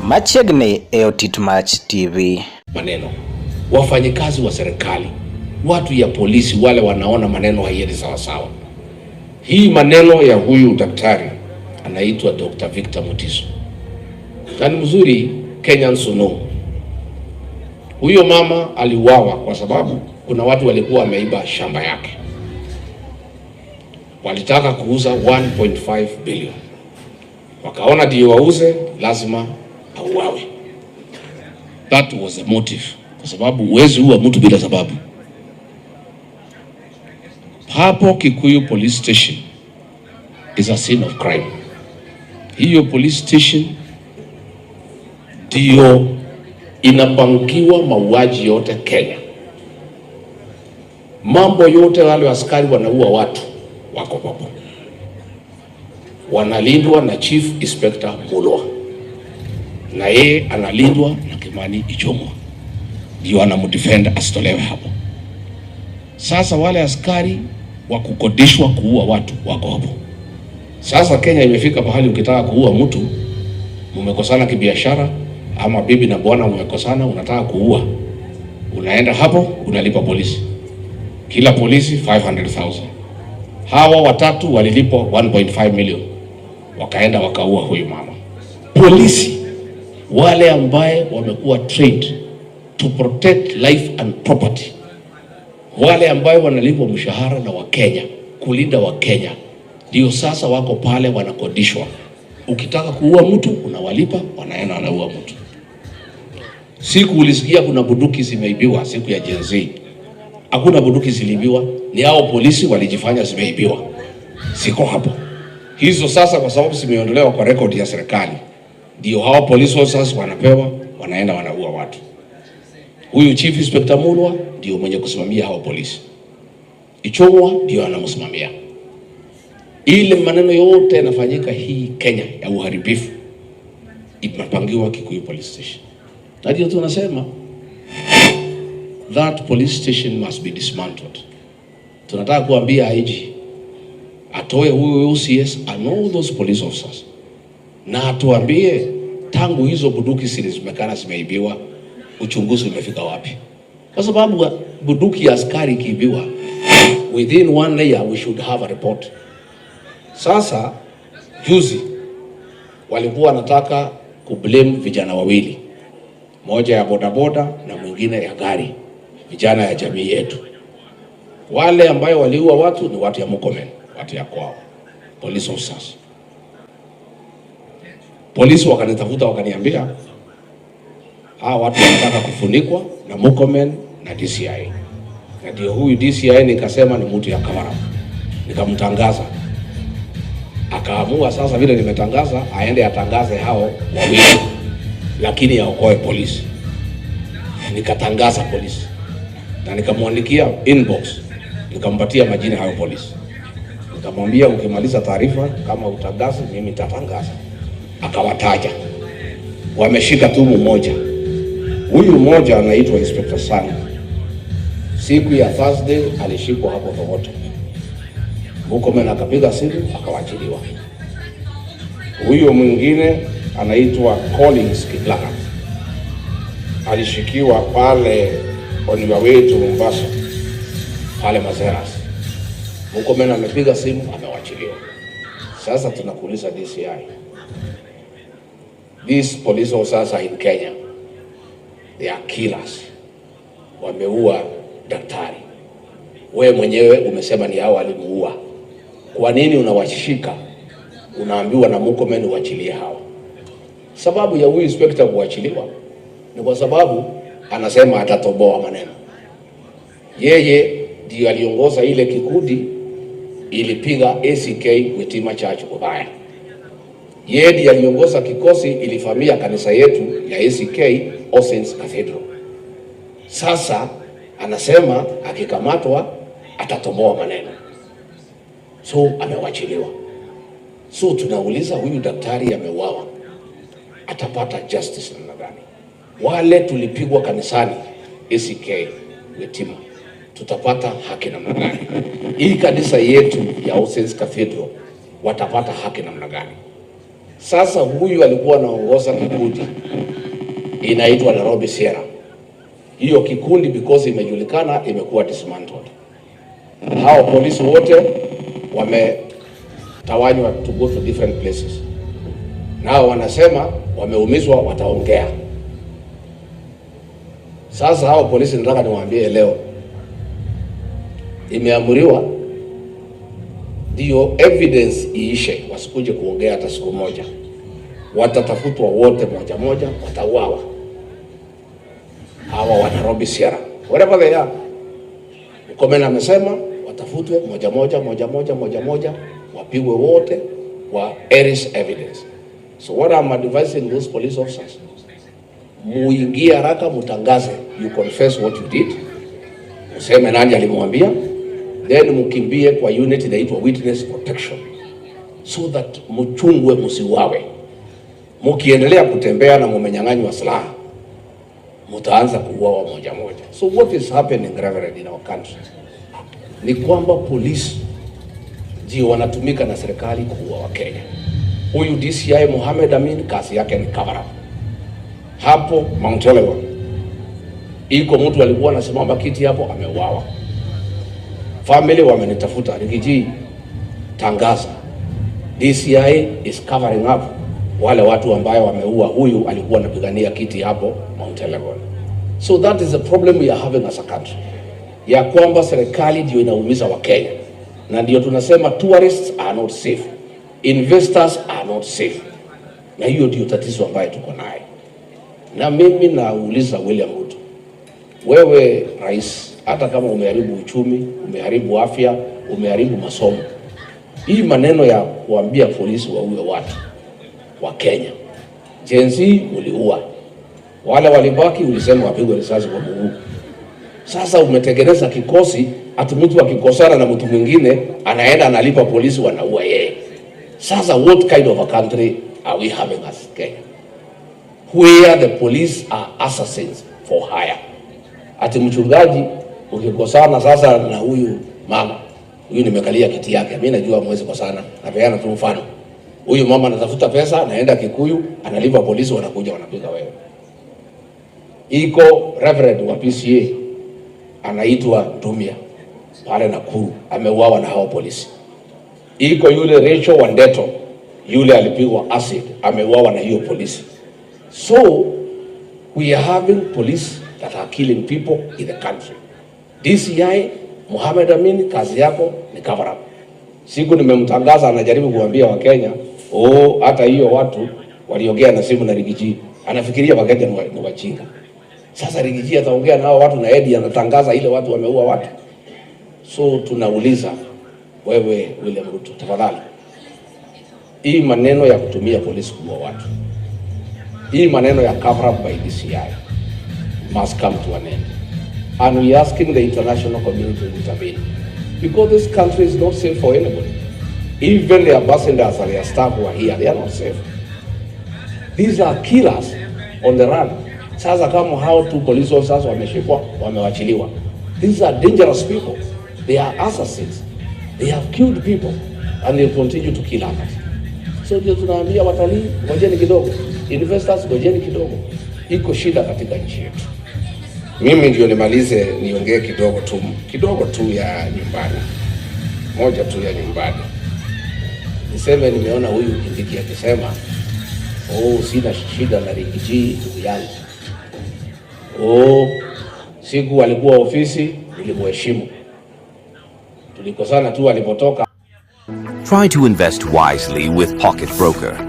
Machiegni Eotitmach TV. Maneno wafanyikazi wa serikali, watu ya polisi, wale wanaona maneno haiendi sawa sawa. Hii maneno ya huyu daktari anaitwa Dr. Victor Mutiso. Tani mzuri Kenyan Sunu. Huyo mama aliuawa kwa sababu kuna watu walikuwa wameiba shamba yake. Walitaka kuuza 1.5 billion. Wakaona ndio wauze lazima auawe. That was the motive. Kwa sababu huwezi uwa mtu bila sababu. Hapo Kikuyu police station is a scene of crime. Hiyo police station ndio inapangiwa mauaji yote Kenya. Mambo yote wale askari wanaua watu wako hapo. Wanalindwa na Chief Inspector Mulwa. Na yeye analindwa na Kimani Ichung'wah. Ndio anamdefend asitolewe hapo. Sasa wale askari wa kukodishwa kuua watu wako hapo. Sasa Kenya imefika pahali ukitaka kuua mtu, mmekosana kibiashara ama bibi na bwana mmekosana, unataka kuua, unaenda hapo unalipa polisi. Kila polisi 500,000. Hawa watatu walilipwa 1.5 million. Wakaenda wakaua huyu mama. Polisi wale ambaye wamekuwa trained to protect life and property, wale ambaye wanalipwa mshahara na Wakenya kulinda Wakenya, ndio sasa wako pale wanakodishwa. Ukitaka kuua mtu unawalipa, wanaenda wanaua mtu. Siku ulisikia kuna bunduki zimeibiwa siku ya Gen Z. Hakuna bunduki ziliibiwa, ni hao polisi walijifanya zimeibiwa. Siko hapo. Hizo sasa kwa sababu zimeondolewa kwa record ya serikali, ndio hao police officers wanapewa, wanaenda wanaua watu. Huyu Chief Inspector Mulwa ndio mwenye kusimamia hao polisi. Ichung'wah ndio anamsimamia. Ile maneno yote yanafanyika hii Kenya ya uharibifu imepangiwa Kikuyu police station. Ndio tunasema that police station must be dismantled. Tunataka kuambia IG atoe huyo OCS and all those police officers, na atuambie tangu hizo bunduki zilizomekana zimeibiwa, uchunguzi umefika wapi? Kwa sababu bunduki ya askari kiibiwa, within 1 year we should have a report. Sasa juzi walikuwa wanataka kublame vijana wawili, moja ya bodaboda na mwingine ya gari, vijana ya jamii yetu. Wale ambayo waliua watu ni watu ya Murkomen, watu ya kwao, police officers. Polisi wakanitafuta wakaniambia hawa watu wanataka kufunikwa na Murkomen na DCI. Na ndio huyu DCI nikasema ni mtu ya kamera. Nikamtangaza. Akaamua sasa vile nimetangaza aende atangaze hao wawili, lakini aokoe polisi. Nikatangaza polisi. Na nikamwandikia inbox, nikampatia majina hayo polisi. Nikamwambia ukimaliza taarifa kama utangaze mimi nitatangaza. Akawataja. Wameshika tu mmoja. Huyu mmoja anaitwa Inspector Sang. Siku ya Thursday alishikwa hapo Togoto. Murkomen akapiga simu akawachiliwa. Huyo mwingine anaitwa Collins Kiplagat. Alishikiwa pale on your way to Mombasa, pale Mazeras. Murkomen amepiga simu amewachiliwa. Sasa tunakuuliza DCI. These police officers are in Kenya. They are killers. Wameua daktari. Wewe mwenyewe umesema ni hao walimuua. Kwa nini unawashika? Unaambiwa na Murkomen uachilie hao. Sababu ya huyu inspector kuachiliwa ni kwa sababu anasema atatoboa maneno. Yeye ndiye aliongoza ile kikundi ilipiga ACK Witima Church ubaya. Yeye ndiye aliongoza kikosi ilifamia kanisa yetu ya ACK All Saints Cathedral. Sasa anasema akikamatwa atatoboa maneno. So amewachiliwa. So tunauliza huyu daktari ameuawa, atapata justice namna gani? Wale tulipigwa kanisani ACK Witima, tutapata haki namna gani? Hii kanisa yetu ya All Saints Cathedral watapata haki namna gani? Sasa huyu alikuwa anaongoza kikundi inaitwa Nairobi Sierra. Hiyo kikundi because imejulikana imekuwa dismantled. Hao polisi wote wametawanywa to go to different places. Nao wanasema wameumizwa, wataongea. Sasa hao polisi nataka niwaambie leo, imeamuriwa ndio evidence iishe, wasikuje kuongea hata siku moja. Watatafutwa wote moja moja, watauawa. Hawa wa Nairobi Sierra, wherever they are. Mkomen amesema watafutwe moja moja, wapigwe wote wa erase evidence. So what I'm advising those police officers, muingie haraka, mutangaze, you confess what you did, useme nani alimwambia, then mukimbie kwa unit inaitwa witness protection, so that muchungwe, musiwawe. Mukiendelea kutembea na mumenyang'anywa silaha, mutaanza kuuawa moja moja. So what is happening, Reverend, in our country ni kwamba polisi ndio wanatumika na serikali kuua Wakenya. Huyu DCI Mohamed Amin kazi yake ni cover up. Hapo Mount Elgon iko mtu alikuwa anasimama kiti hapo, ameuawa. Family wamenitafuta, Rigiji tangaza DCI is covering up wale watu ambao wameua huyu alikuwa anapigania kiti hapo Mount Elgon. So that is the problem we are having as a country, ya kwamba serikali ndio inaumiza Wakenya, na ndio tunasema tourists are not safe, investors are not safe, na hiyo ndio tatizo ambayo tuko nayo. Na mimi nauliza William Ruto, wewe rais, hata kama umeharibu uchumi, umeharibu afya, umeharibu masomo, hii maneno ya kuambia polisi waue watu wa Kenya, Gen Z uliua, wale walibaki ulisema wapigwe risasi kwa mguu. Sasa umetengeneza kikosi, ati mtu akikosana na mtu mwingine anaenda analipa polisi wanaua yeye. Sasa what kind of a country are we having as Kenya, where the police are assassins for hire? Ati mchungaji ukikosana sasa na huyu mama, huyu nimekalia kiti yake, mimi najua mwezi kwa sana, napeana tu mfano. Huyu mama anatafuta pesa, naenda Kikuyu, analipa polisi wanakuja wanapiga wewe. Iko Reverend wa PCA anaitwa Dumia pale Nakuru, ameuawa na hao polisi. Iko yule Rachel Wandeto, yule alipigwa acid, ameuawa na hiyo polisi. So we are having police that are killing people in the country. DCI Mohamed Amin kazi yako ni cover up. Siku nimemtangaza anajaribu kuambia Wakenya, hata hiyo watu waliongea na simu na Rigiji, anafikiria Wakenya ni wajinga. Sasa Rigiji ataongea na hao watu na Eddie anatangaza ile watu wameua watu. So tunauliza wewe William Ruto, tafadhali, hii maneno ya kutumia polisi kuua watu, hii maneno ya cover up by DCI must come to an end. And we are asking the international community to intervene, because this country is not safe for anybody. Even the ambassadors and their staff who are here, they are not safe. These are killers on the run. Sasa kama how two police officers wameshikwa, wamewachiliwa. These are dangerous people. They are assassins. They have killed people and they continue to kill others. So ndio tunaambia watalii, ngojeni kidogo. Investors, ngojeni kidogo. Iko shida katika nchi yetu. Mimi ndio nimalize niongee kidogo tu ya nyumbani. Moja tu ya nyumbani. Niseme nimeona huyu Kindiki akisema, sina shida na Rigiji ndugu yangu. Siku alikuwa ofisi nilimheshimu. Tulikosana tu alipotoka. Try to invest wisely with Pocket Broker.